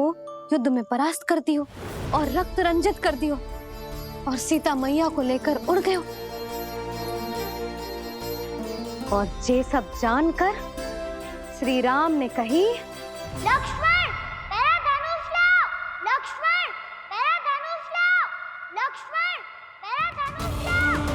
को युद्ध में परास्त कर दियो और रक्त रंजित कर दियो और सीता मैया को लेकर उड़ गयो। और ये सब जानकर श्री राम ने कही, लक्ष्मण मेरा धनुष लाओ, लक्ष्मण मेरा धनुष लाओ, लक्ष्मण मेरा धनुष लाओ।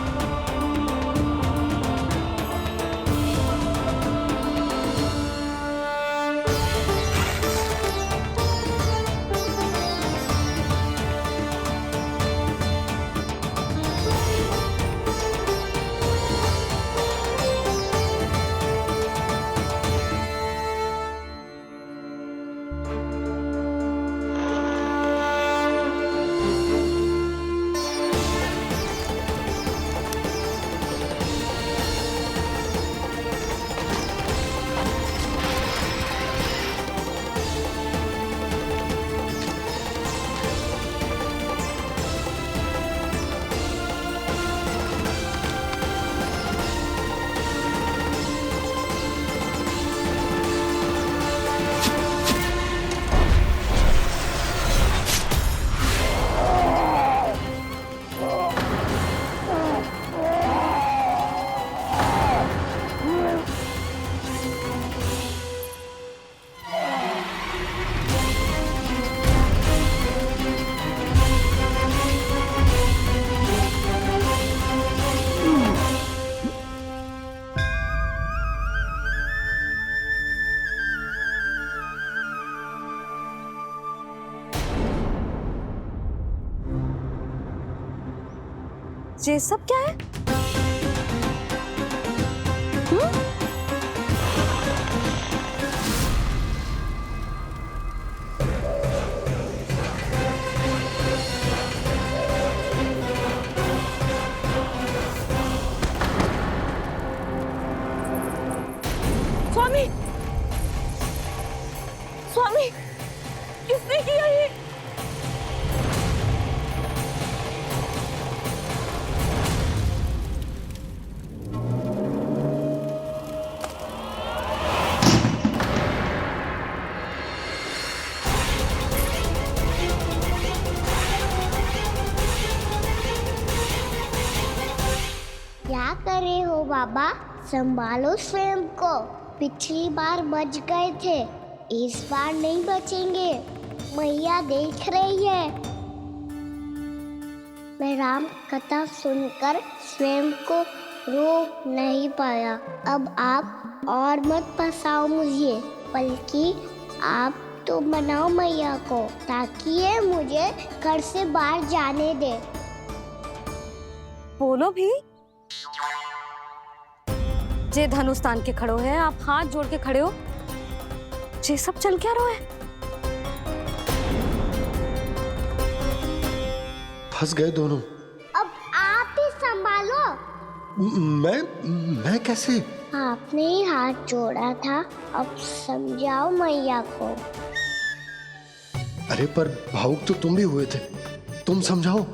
ये सब क्या है? स्वामी, स्वामी, किसने किया ये? क्या कर रहे हो बाबा? संभालो स्वयं को। पिछली बार बच गए थे, इस बार नहीं बचेंगे। मैया देख रही है। मैं राम कथा सुनकर स्वयं को रोक नहीं पाया। अब आप और मत फंसाओ मुझे, बल्कि आप तो मनाओ मैया को, ताकि ये मुझे घर से बाहर जाने दे। बोलो भी। जे धनुष तान के खड़ो है, आप हाथ जोड़ के खड़े हो, ये सब चल क्या रहा है? फंस गए दोनों। अब आप ही संभालो। मैं कैसे? आपने ही हाथ जोड़ा था, अब समझाओ मैया को। अरे पर भावुक तो तुम भी हुए थे, तुम समझाओ।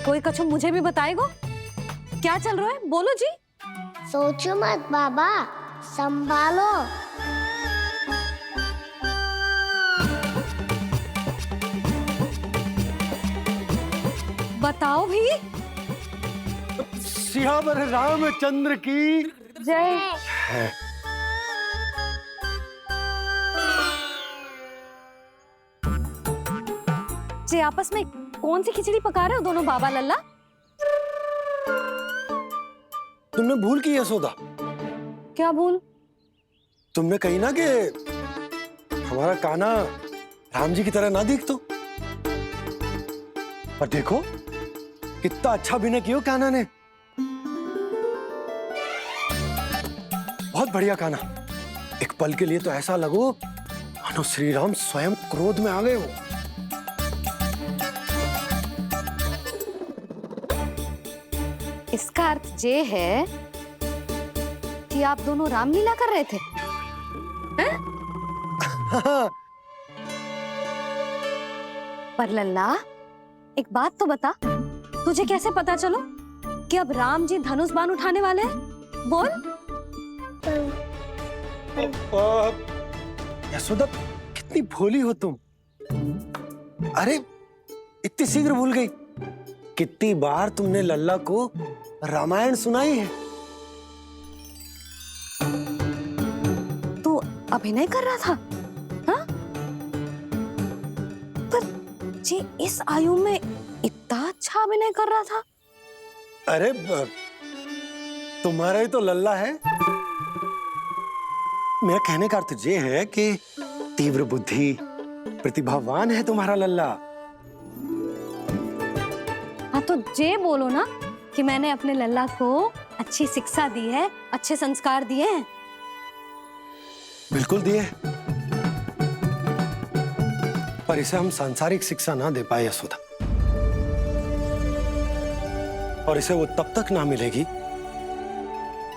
कोई कछु मुझे भी बताएगो? क्या चल रहा है? बोलो जी। सोचो मत बाबा, संभालो। बताओ भी। सियावर रामचंद्र की जय। जी आपस में कौन सी खिचड़ी पका रहे हो दोनों बाबा लल्ला? तुमने भूल की यशोदा। क्या भूल? तुमने कही ना कि हमारा कान्हा राम जी की तरह ना दिख तो। पर देखो कितना अच्छा अभिनय किया कान्हा ने। बहुत बढ़िया कान्हा। एक पल के लिए तो ऐसा लगो मानो श्री राम स्वयं क्रोध में आ गए हो। इसका अर्थ ये है कि आप दोनों रामलीला कर रहे थे? हैं? पर लल्ला एक बात तो बता, तुझे कैसे पता चलो कि अब राम जी धनुष बाण उठाने वाले हैं? बोल। यशोदा, कितनी भोली हो तुम। अरे इतनी शीघ्र भूल गई। कितनी बार तुमने लल्ला को रामायण सुनाई है। तू अभिनय कर रहा था? हाँ? पर जी इस आयु में इतना अच्छा अभिनय कर रहा था? अरे तुम्हारा ही तो लल्ला है। मेरा कहने का अर्थ ये है कि तीव्र बुद्धि, प्रतिभावान है तुम्हारा लल्ला। हाँ तो ये बोलो ना कि मैंने अपने लल्ला को अच्छी शिक्षा दी है, अच्छे संस्कार दिए हैं। बिल्कुल दिए, पर इसे हम सांसारिक शिक्षा ना दे पाए यशोदा। और इसे वो तब तक ना मिलेगी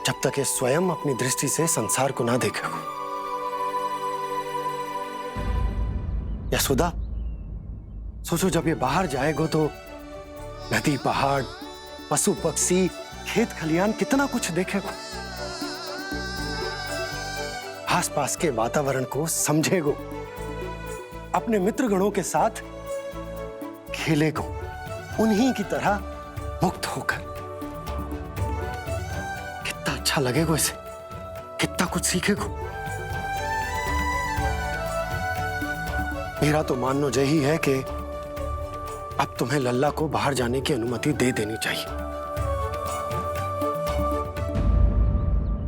जब तक ये स्वयं अपनी दृष्टि से संसार को ना देखेगा। यशोदा, सोचो जब ये बाहर जाएगा तो नदी, पहाड़, पशु पक्षी, खेत खलियान कितना कुछ देखेगा। आसपास के वातावरण को समझेगो, अपने मित्रगणों के साथ खेलेगो, उन्हीं की तरह मुक्त होकर। कितना अच्छा लगेगा इसे, कितना कुछ सीखेगो। मेरा तो मानना यही है कि अब तुम्हें लल्ला को बाहर जाने की अनुमति दे देनी चाहिए,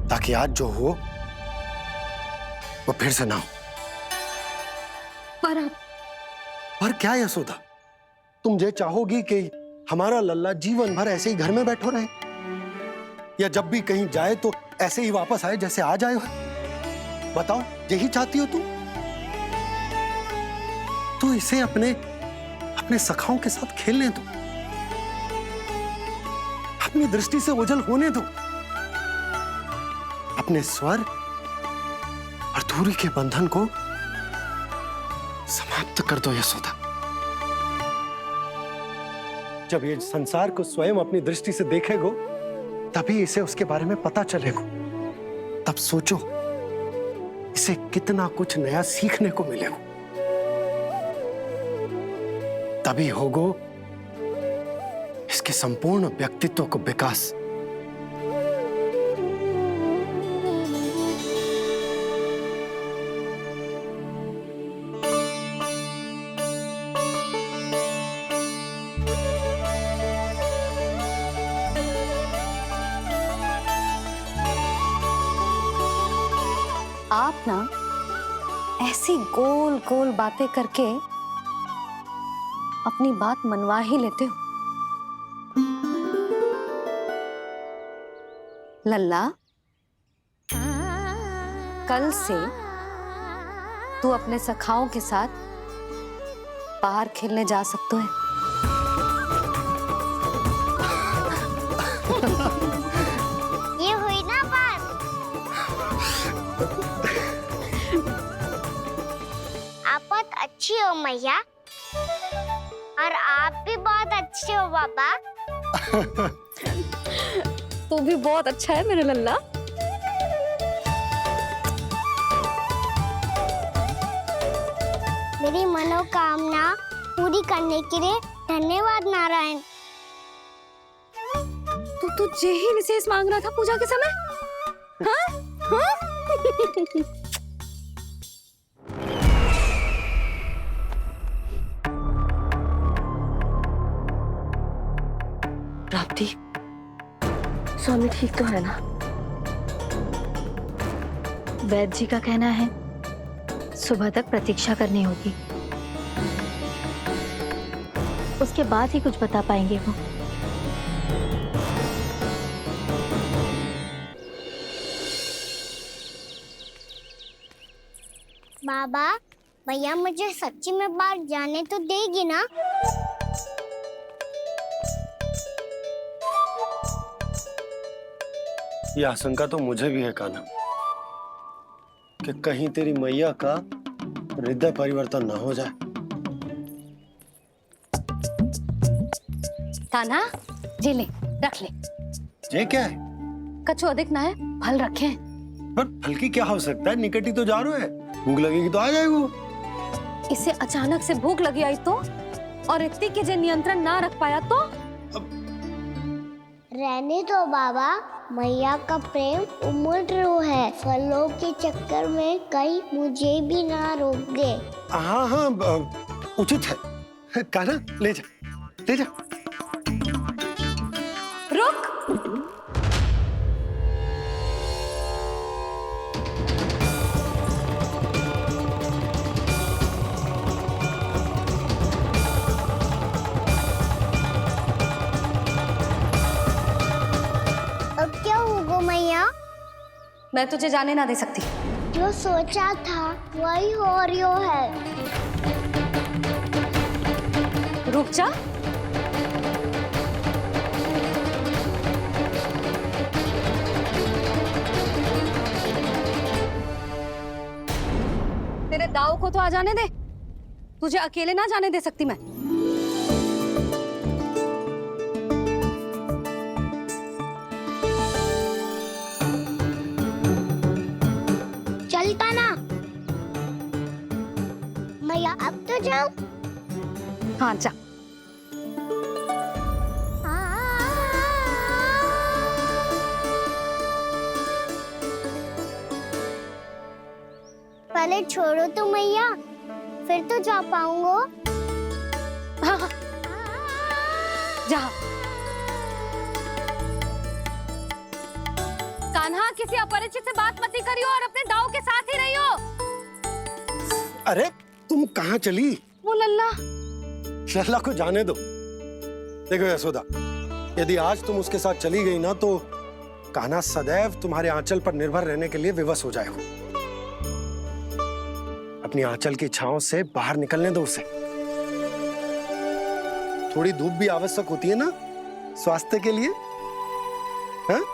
ताकि आज जो हो वो फिर से ना हो। पर क्या यशोदा, तुम ये चाहोगी कि हमारा लल्ला जीवन भर ऐसे ही घर में बैठो रहे, या जब भी कहीं जाए तो ऐसे ही वापस आए जैसे आज आए हो? बताओ, यही चाहती हो तुम? तो इसे अपने सखाओं के साथ खेलने दो, अपनी दृष्टि से ओझल होने दो, अपने स्वर और दूरी के बंधन को समाप्त कर दो यशोदा। जब ये संसार को स्वयं अपनी दृष्टि से देखेगो, तभी इसे उसके बारे में पता चलेगा। तब सोचो इसे कितना कुछ नया सीखने को मिलेगा। तभी होगो इसके संपूर्ण व्यक्तित्व को विकास। आप ना ऐसी गोल गोल बातें करके अपनी बात मनवा ही लेते हो। लल्ला, कल से तू अपने सखाओं के साथ बाहर खेलने जा सकते हो। ये हुई ना बात। आप बहुत अच्छी हो मैया, और आप भी बहुत अच्छे हो बाबा। तू भी बहुत अच्छा है मेरा लल्ला। मेरी मनोकामना पूरी करने के लिए धन्यवाद नारायण। तू तुझे ही विशेष मांग रहा था पूजा के समय? हाँ? हाँ? प्राप्ति, स्वामी ठीक तो है ना? वैद्य जी का कहना है सुबह तक प्रतीक्षा करनी होगी, उसके बाद ही कुछ बता पाएंगे वो। बाबा, भैया मुझे सच्ची में बाहर जाने तो देगी ना? ये आशंका तो मुझे भी है कान्हा, कि कहीं तेरी मैया का हृदय परिवर्तन ना हो जाए। कान्हा, ये ले, रख ले। ये क्या है? कछु अधिक ना है, फल रखे हैं। पर फल की क्या आवश्यकता है? निकट ही तो जा रहे हैं, भूख लगेगी तो आ जाएगा। इसे अचानक से भूख लगी आई तो, और इतनी के जे नियंत्रण ना रख पाया तो? रहने दो बाबा, मैया का प्रेम उमड़ है। फलों के चक्कर में कहीं मुझे भी ना रोक दे। हाँ हाँ, उचित है। कान्हा ले जा, ले जा। रुक। अब क्या होगा मैया? मैं तुझे जाने ना दे सकती। जो सोचा था वही हो रही है। रुक जा। तेरे दाव को तो आ जाने दे, तुझे अकेले ना जाने दे सकती मैं। चलता ना मैया, अब तो जाओ। हाँ जा। पहले छोड़ो तो मैया, फिर तो जा पाऊंगा। हाँ हाँ जा। कान्हा, किसी अपरिचित से बात मत करियो और अपने दाव के साथ ही रहियो। अरे तुम कहाँ चली? वो लल्ला। लल्ला को जाने दो। देखो यशोदा, यदि आज तुम उसके साथ चली गई ना तो कान्हा सदैव तुम्हारे आंचल पर निर्भर रहने के लिए विवश हो जाएगा। अपनी आंचल की छांव से बाहर निकलने दो उसे। थोड़ी धूप भी आवश्यक होती है ना स्वास्थ्य के लिए, हाँ?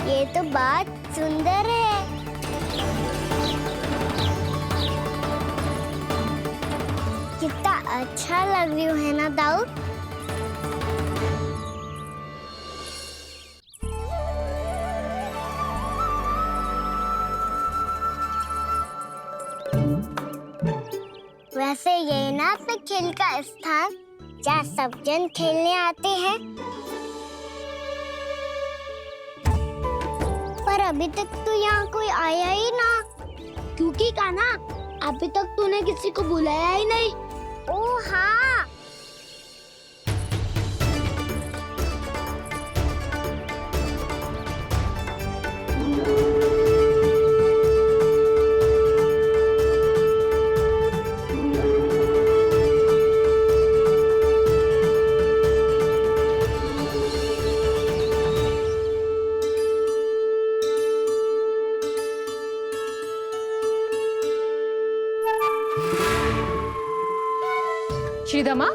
ये तो बात सुंदर है। कितना अच्छा लग रही है ना दाऊ? वैसे ये ना अपने खेल का स्थान जहाँ सब जन खेलने आते हैं, पर अभी तक तो यहाँ कोई आया ही ना। क्योंकि कान्हा, अभी तक तूने किसी को बुलाया ही नहीं। ओह हाँ, श्रीदमा,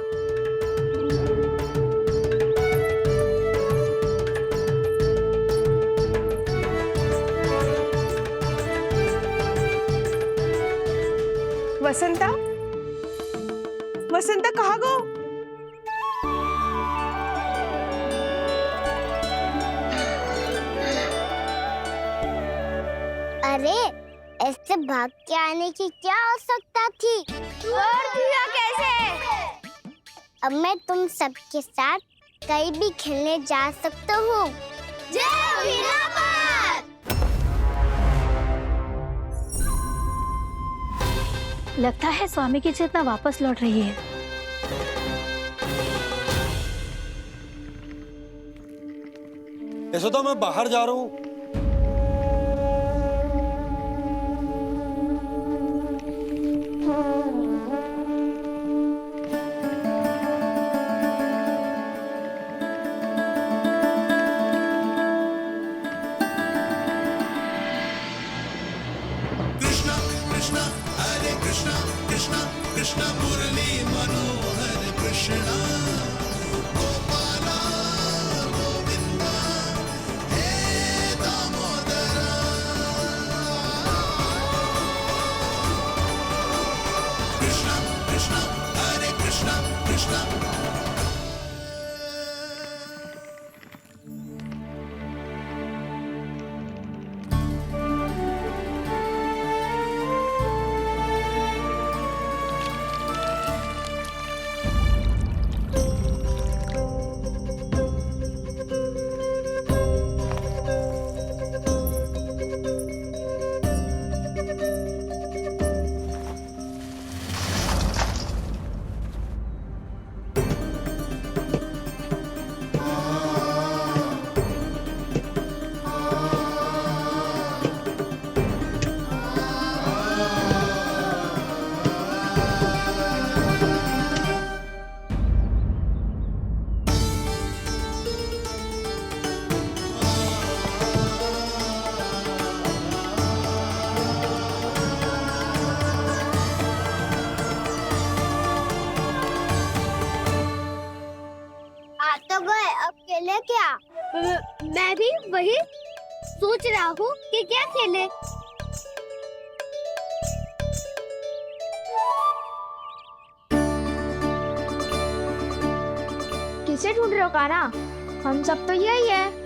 वसंता, वसंता कहाँ गो? अरे ऐसे भाग के आने की क्या आवश्यकता थी? छोड़ दिया कैसे? अब मैं तुम सबके साथ कहीं भी खेलने जा सकता हूँ। जय वीरापात! लगता है स्वामी की चेतना वापस लौट रही है। यशोदा मैं बाहर जा रहा हूँ। खेले क्या? मैं भी वही सोच रहा हूँ कि क्या खेले। किसे ढूंढ रहे हो काना? हम सब तो यही है।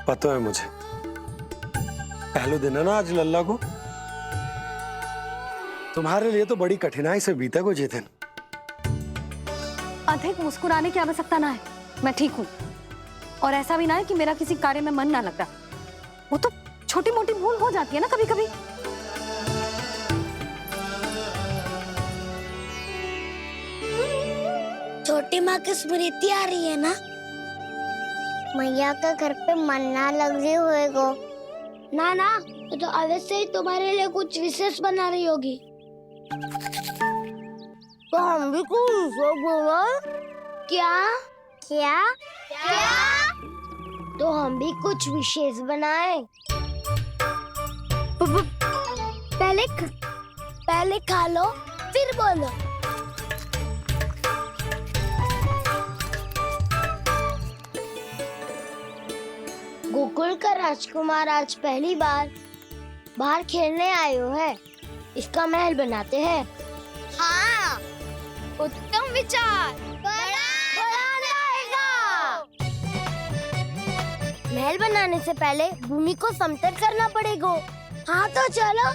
पता है मुझे, पहले दिन है ना आज लल्ला को। तुम्हारे लिए तो बड़ी कठिनाई से बीता को जितिन। अधिक मुस्कुराने की आवश्यकता ना है, मैं ठीक हूँ। और ऐसा भी ना है कि मेरा किसी कार्य में मन ना लग रहा। वो तो छोटी मोटी भूल हो जाती है ना कभी कभी। छोटी माँ की स्मृति आ रही है ना? मैया के घर पे मन ना लग रही होएगो। ना ना, ये तो अवश्य ही तुम्हारे लिए कुछ विशेष बना रही होगी। तो हम भी कुछ बोला। क्या क्या क्या? तो हम भी कुछ विशेष बनाए। पहले खा लो फिर बोलो। गोकुल का राजकुमार आज पहली बार बाहर खेलने आए हो है। इसका महल बनाते हैं। हाँ, उत्तम विचार। बनाना आएगा। महल बनाने से पहले भूमि को समतल करना पड़ेगा। हाँ तो चलो।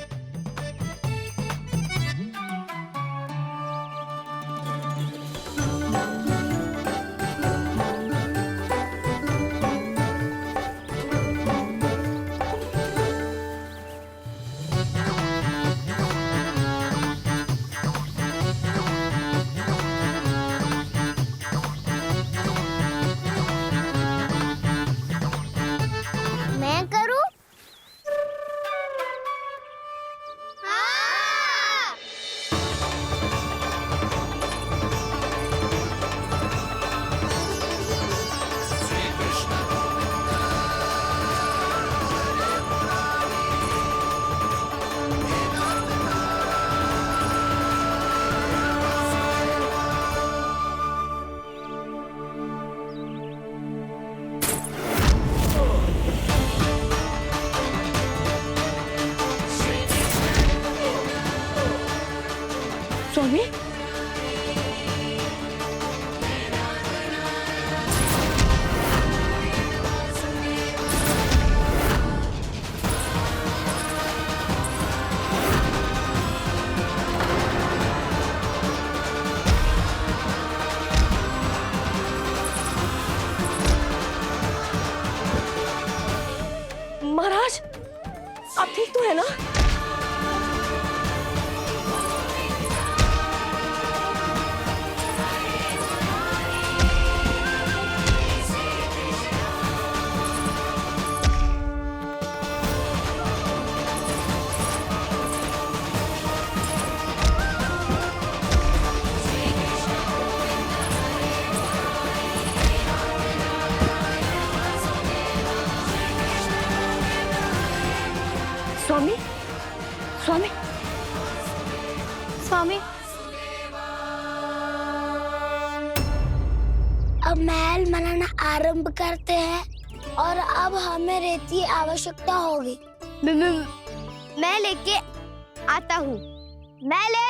मैं करूं? हाँ। स्वामी, स्वामी। अब महल बनाना आरंभ करते हैं और अब हमें रेत की आवश्यकता होगी। मैं लेके आता हूँ। मैं ले